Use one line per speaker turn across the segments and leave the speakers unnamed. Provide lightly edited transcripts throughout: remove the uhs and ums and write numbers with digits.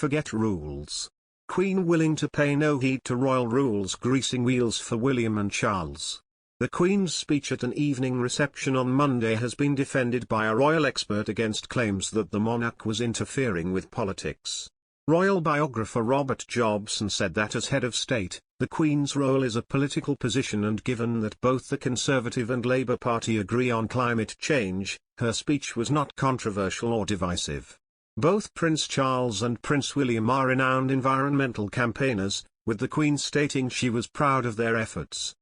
forget rules. Queen willing to pay no heed to royal rules, greasing wheels for William and Charles. The Queen's speech at an evening reception on Monday has been defended by a royal expert against claims that the monarch was interfering with politics. Royal biographer Robert Jobson said that as head of state, the Queen's role is a political position, and given that both the Conservative and Labour Party agree on climate change, her speech was not controversial or divisive. Both Prince Charles and Prince William are renowned environmental campaigners, with the Queen stating she was proud of their efforts.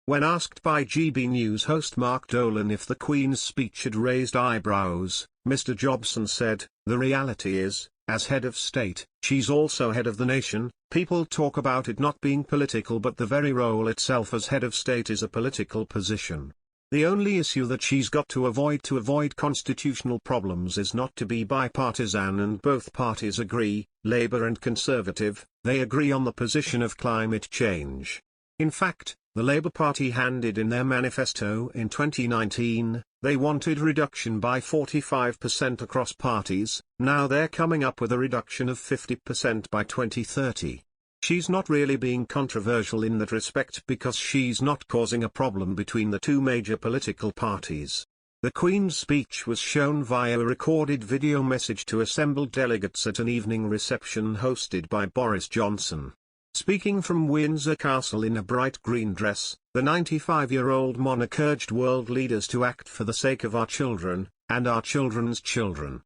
When asked by GB News host Mark Dolan if the Queen's speech had raised eyebrows, Mr. Jobson said, "The reality is, as head of state, she's also head of the nation. People talk about it not being political, but the very role itself as head of state is a political position. The only issue that she's got to avoid constitutional problems is not to be bipartisan, and both parties agree, Labour and Conservative, they agree on the position of climate change. In fact, the Labour Party handed in their manifesto in 2019, they wanted reduction by 45% across parties. Now they're coming up with a reduction of 50% by 2030. She's not really being controversial in that respect because she's not causing a problem between the two major political parties." The Queen's speech was shown via a recorded video message to assembled delegates at an evening reception hosted by Boris Johnson. Speaking from Windsor Castle in a bright green dress, the 95-year-old monarch urged world leaders to act for the sake of our children, and our children's children.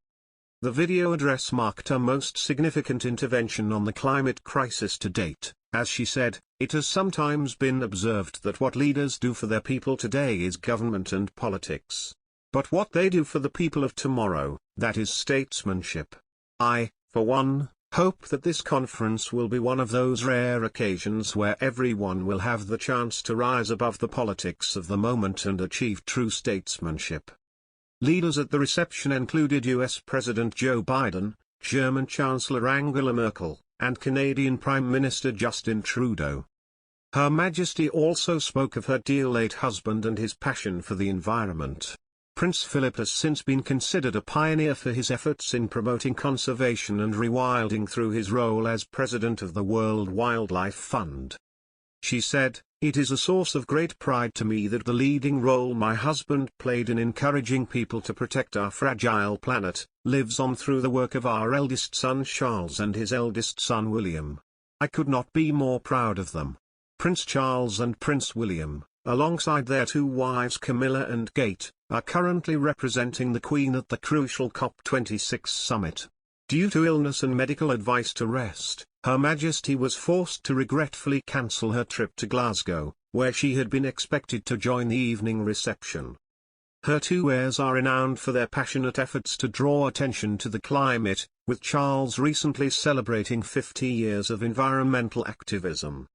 The video address marked her most significant intervention on the climate crisis to date. As she said, "It has sometimes been observed that what leaders do for their people today is government and politics. But what they do for the people of tomorrow, that is statesmanship. I, for one, hope that this conference will be one of those rare occasions where everyone will have the chance to rise above the politics of the moment and achieve true statesmanship." Leaders at the reception included US President Joe Biden, German Chancellor Angela Merkel, and Canadian Prime Minister Justin Trudeau. Her Majesty also spoke of her dear late husband and his passion for the environment. Prince Philip has since been considered a pioneer for his efforts in promoting conservation and rewilding through his role as president of the World Wildlife Fund. She said, "It is a source of great pride to me that the leading role my husband played in encouraging people to protect our fragile planet, lives on through the work of our eldest son Charles and his eldest son William. I could not be more proud of them." Prince Charles and Prince William, alongside their two wives Camilla and Kate, are currently representing the Queen at the crucial COP26 summit. Due to illness and medical advice to rest, Her Majesty was forced to regretfully cancel her trip to Glasgow, where she had been expected to join the evening reception. Her two heirs are renowned for their passionate efforts to draw attention to the climate, with Charles recently celebrating 50 years of environmental activism.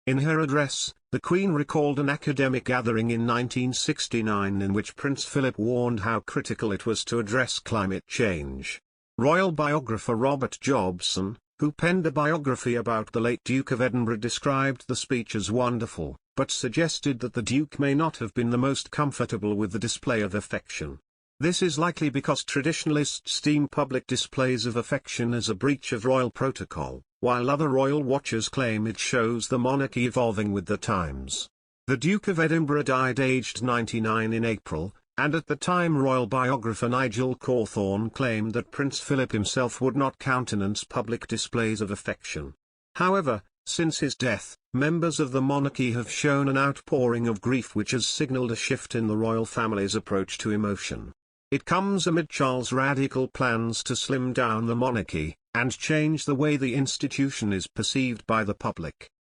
In her address, the Queen recalled an academic gathering in 1969 in which Prince Philip warned how critical it was to address climate change. Royal biographer Robert Jobson, who penned a biography about the late Duke of Edinburgh, described the speech as wonderful, but suggested that the Duke may not have been the most comfortable with the display of affection. This is likely because traditionalists deem public displays of affection as a breach of royal protocol, while other royal watchers claim it shows the monarchy evolving with the times. The Duke of Edinburgh died aged 99 in April, and at the time royal biographer Nigel Cawthorne claimed that Prince Philip himself would not countenance public displays of affection. However, since his death, members of the monarchy have shown an outpouring of grief which has signalled a shift in the royal family's approach to emotion. It comes amid Charles' radical plans to slim down the monarchy, and change the way the institution is perceived by the public.